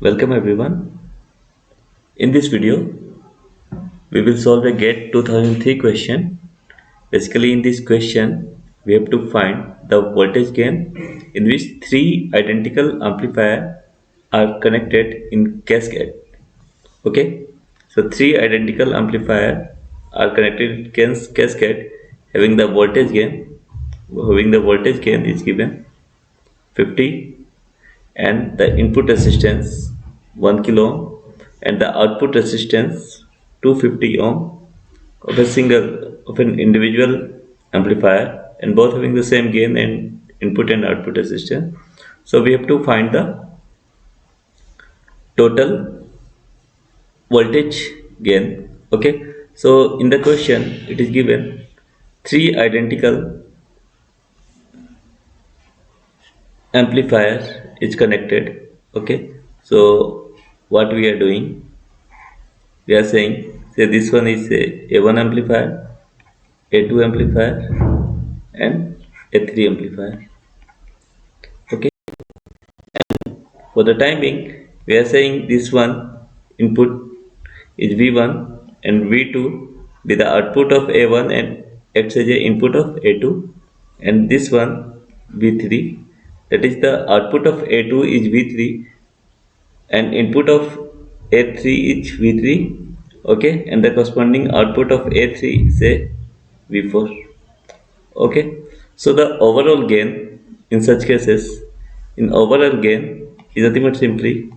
Welcome everyone. In this video, we will solve a GATE 2003 question. Basically, in this question, we have to find the voltage gain in which three identical amplifiers are connected in cascade. Okay, so three identical amplifiers are connected in cascade, having the voltage gain. Having the voltage gain is given 50 and the input resistance 1 kilo ohm and the output resistance 250 ohm of a single of an individual amplifier, and both having the same gain and input and output resistance. So we have to find the total voltage gain. Okay, so in the question it is given three identical amplifier is connected. Okay, so what we are doing, we are saying, say this one is a1 amplifier, a2 amplifier and a3 amplifier. Okay, for the time being we are saying this one input is v1 and v2 be the output of a1 and acts as a input of a2, and this one v3, that is the output of a2 is v3 and input of a3 is v3. Okay, and the corresponding output of a3 say v4. Okay, so the overall gain in such cases, in overall gain is nothing but simply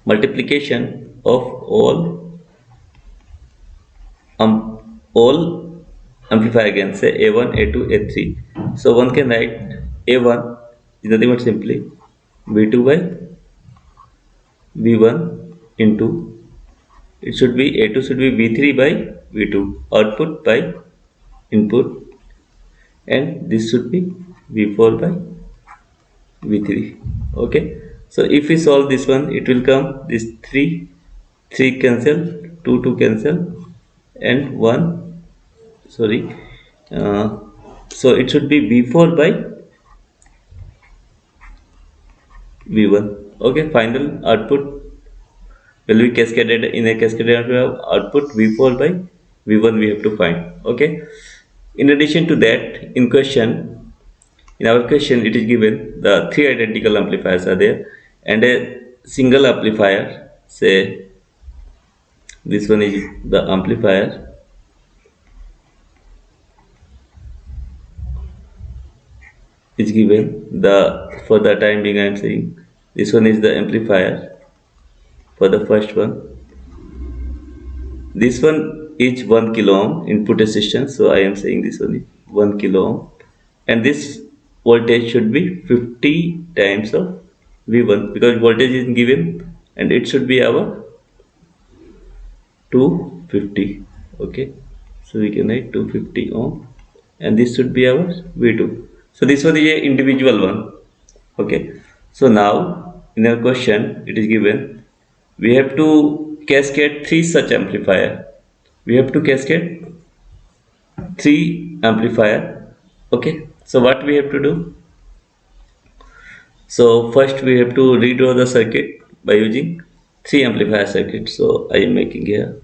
multiplication of all amplifier gains, say a1, a2, a3. So one can write a1 is nothing but simply v2 by v1 into, it should be a2 should be v3 by v2 output by input, and this should be v4 by v3. Okay, so if we solve this one, it will come this 3 cancel, 2 cancel and 1, sorry, uh, so it should be v4 by v1. Okay, final output will be cascaded in a cascaded output v4 by v1 we have to find. Okay, in addition to that, in our question it is given the three identical amplifiers are there and a single amplifier, say this one is the amplifier, is given the, for the time being I am saying this one is the amplifier for the first one. This one is 1 kilo ohm input resistance, so I am saying this one is 1 kilo ohm, and this voltage should be 50 times of v1 because voltage is given and it should be our 250. Okay, so we can write 250 ohm and this should be our v2. So this was a individual one. Okay, so now in our question it is given we have to cascade three such amplifier. We have to cascade three amplifier. Okay, so what we have to do, so first we have to redraw the circuit by using three amplifier circuit. So I am making here,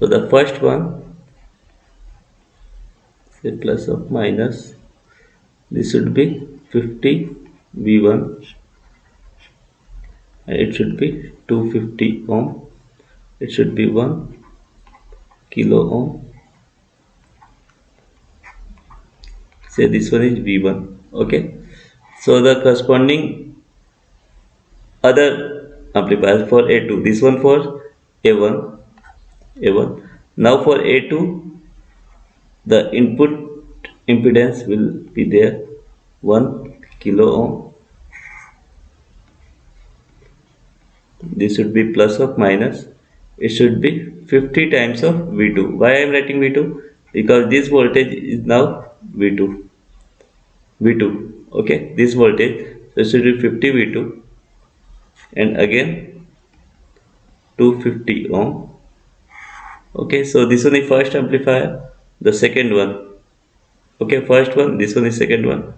so the first one, say plus or minus, this should be 50 v1 and it should be 250 ohm, it should be 1 kilo ohm, say this one is v1. Okay, so the corresponding other amplifiers for a2, this one for a1. Now for a2 the input impedance will be there 1 kilo ohm, this should be plus or minus, it should be 50 times of v2. Why I am writing v2, because this voltage is now v2. Okay, this voltage, so it should be 50 v2 and again 250 ohm. Okay, so this one is first amplifier, the second one. Okay, first one, this one is second one,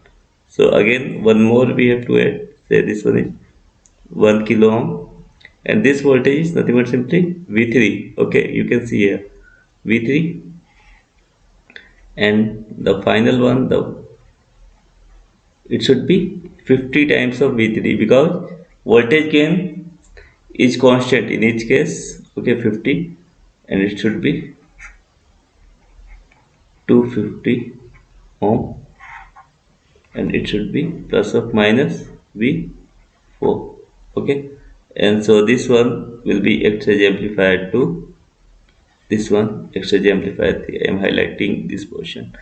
So again one more we have to add. Say this one is 1 kilo ohm, and this voltage is nothing but simply V3. Okay, you can see here V3, and the final one, the it should be 50 times of V3 because voltage gain is constant in each case. Okay, 50, and it should be 250 ohm, and it should be plus of minus V4. Okay, and so this one will be exchange amplifier 2, this one exchange amplifier 3. I am highlighting this portion.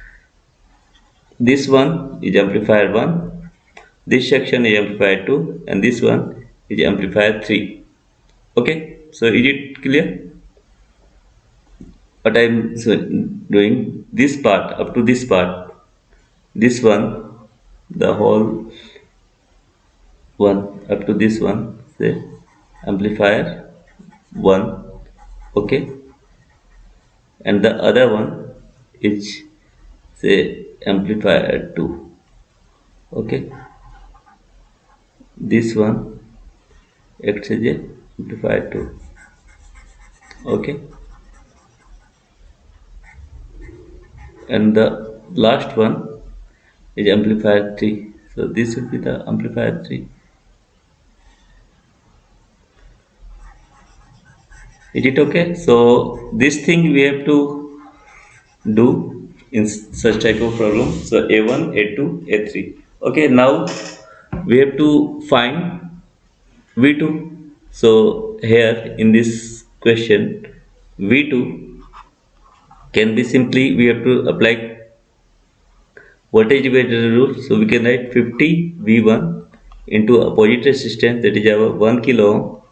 This one is amplifier 1, this section is amplifier 2, and this one is amplifier 3. Okay, so is it clear what I'm doing? This part, up to this part, this one, the whole one up to this one, say amplifier 1. Okay, and the other one is say amplifier 2. Okay, this one acts as a amplifier 2. Okay, and the last one is amplifier 3. So this will be the amplifier 3. Is it okay? So this thing we have to do in such type of problem. So A1, A2, A3. Okay, now we have to find V2. So here in this question, V2 can be simply, we have to apply voltage divider rule. So we can write 50 V1 into opposite resistance, that is our 1 kilo ohm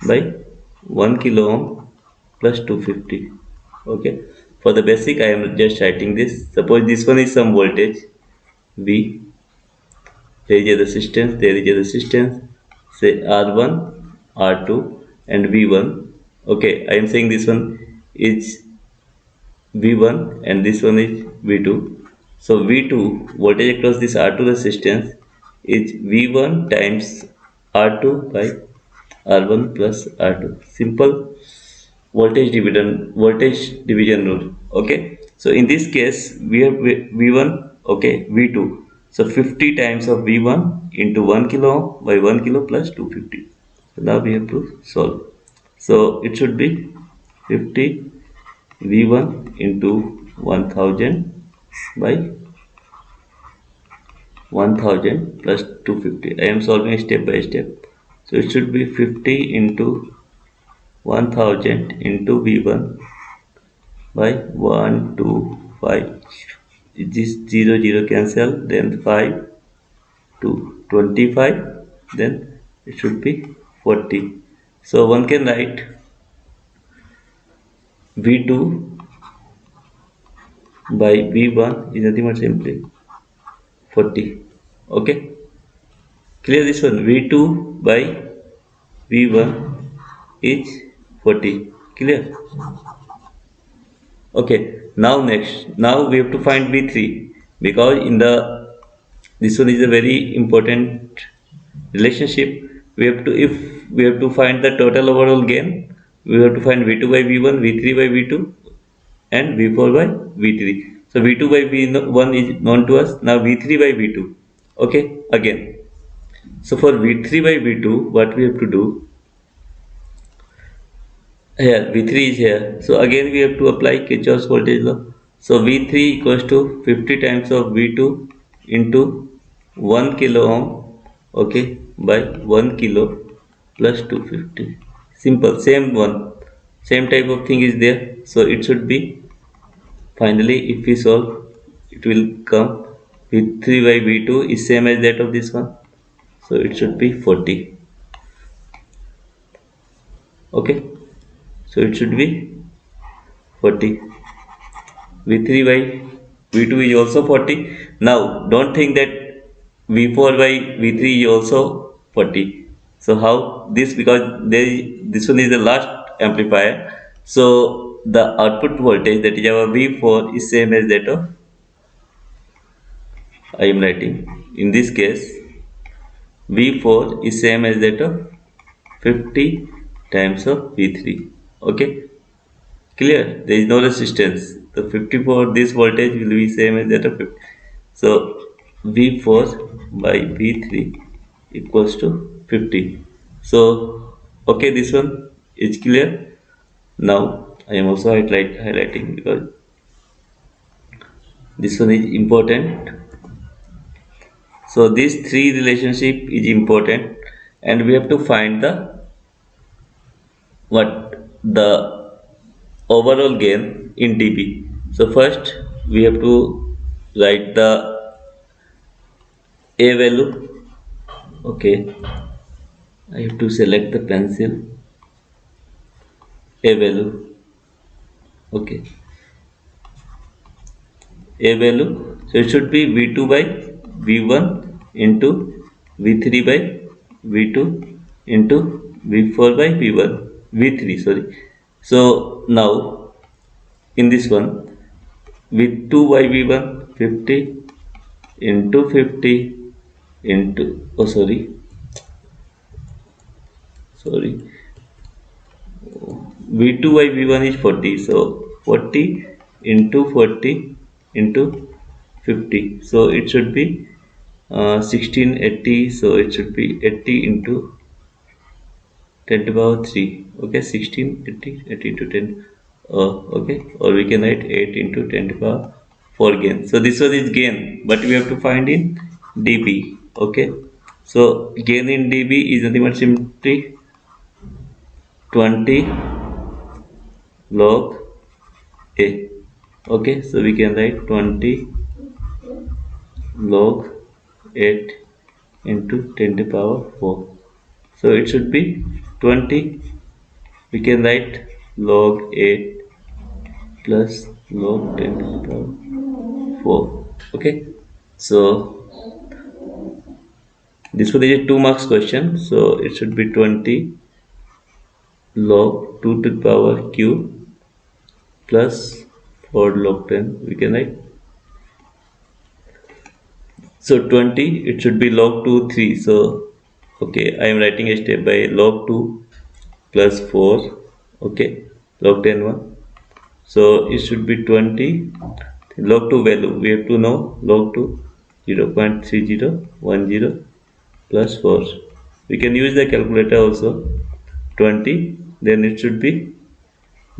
by 1 kilo ohm plus 250. Okay, for the basic I am just writing this. Suppose this one is some voltage V, there is a resistance, say R1, R2, and V1. Okay, I am saying this one is V1 and this one is V2. So V2 voltage across this R2 resistance is V1 times R2 by R1 plus R2. Simple voltage division rule. Okay, so in this case we have V1, okay, V2. So 50 times of V1 into 1 kilo ohm by 1 kilo plus 250. So now we have to solve. So it should be 50 V1 into 1000 by 1000 plus 250. I am solving step by step. So it should be 50 into 1000 into V1 by 1 2 5. This 0 0 cancel, then 5 to 25, then it should be 40. So one can write V2 by V1 is nothing but simply 40. Okay, clear this one. V2 by V1 is 40. Clear? Okay, now next, now we have to find V3 because in the this one is a very important relationship. We have to, if we have to find the total overall gain, we have to find V2 by V1, V3 by V2, and V4 by V3. So V2 by V1 is known to us. Now V3 by V2. Okay, again. So for V3 by V2, what we have to do, here V3 is here. So again we have to apply Kirchhoff's voltage law. So V3 equals to 50 times of V2 into 1 kilo ohm, okay, by 1 kilo plus 250. Simple, same one, same type of thing is there. So it should be, finally if we solve, it will come V3 by V2 is same as that of this one. So it should be 40. Okay, so it should be 40. V3 by V2 is also 40. Now don't think that V4 by V3 is also 40. So how this? Because this one is the last amplifier. So the output voltage, that is our V4, is same as that of I am writing. In this case, V4 is same as that of 50 times of V3. Okay, clear? There is no resistance. The 54, this voltage will be same as that of 50. So V4 by V3 equals to 50. So okay, this one is clear. Now I am also highlighting because this one is important. So this three relationship is important, and we have to find the what the overall gain in dB. So first we have to write the A value. Okay, I have to select the pencil. A value. Okay, A value. So it should be V2 by V1 into V3 by V2 into V4 by V1 V3, sorry. So now in this one, V2 by V1 50 into 50 into, oh sorry, V2 by V1 is 40, so 40 into 40 into 50, so it should be 1680, so it should be 80 into 10 to the power 3. Okay, 16 80 80 to 10. Okay, or we can write 8 into 10 to the power 4 gain. So this was its gain, but we have to find in dB. Okay, so gain in dB is nothing but simply 20 log A. Okay, so we can write 20 log 8 into 10 to the power 4. So it should be 20. We can write log 8 plus log 10 to the power 4. Okay, so this was a 2 marks question. So it should be 20 log 2 to the power q plus 4 log 10. We can write, so 20, it should be log 2 3. So okay, I am writing a step by log 2 plus 4. Okay, log 10 1. So it should be 20 log 2 value. We have to know log 2 0.3010 plus 4. We can use the calculator also. 20, then it should be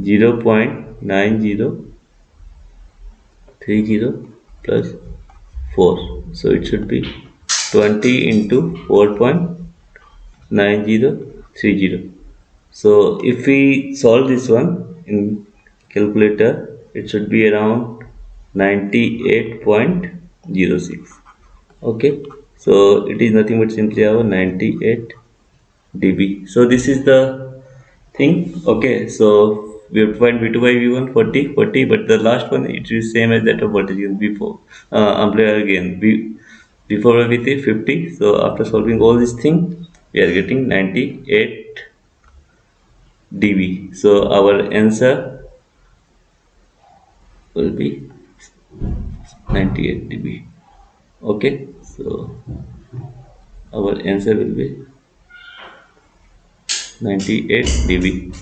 0.9030 plus 4. So it should be 20 into 4.9030. So if we solve this one in calculator, it should be around 98.06. Okay, so it is nothing but simply our 98 dB. So this is the thing. Okay, so we have to find V2 by V1 40, but the last one it is same as that of voltage gain before, amplifier gain before by V3 50. So after solving all these things, we are getting 98 dB. So our answer will be 98 dB. Okay, so our answer will be 98 dB.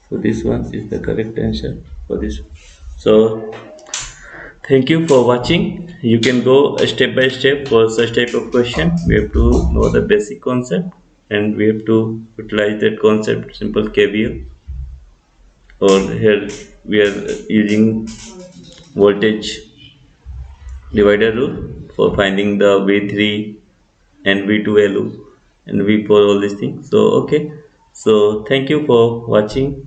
So this one is the correct answer for this. So thank you for watching. You can go step by step for such type of question. We have to know the basic concept, and we have to utilize that concept, simple KVL. Or here we are using voltage divider rule for finding the V3 and V2 value and V4, all these things. So okay, so thank you for watching.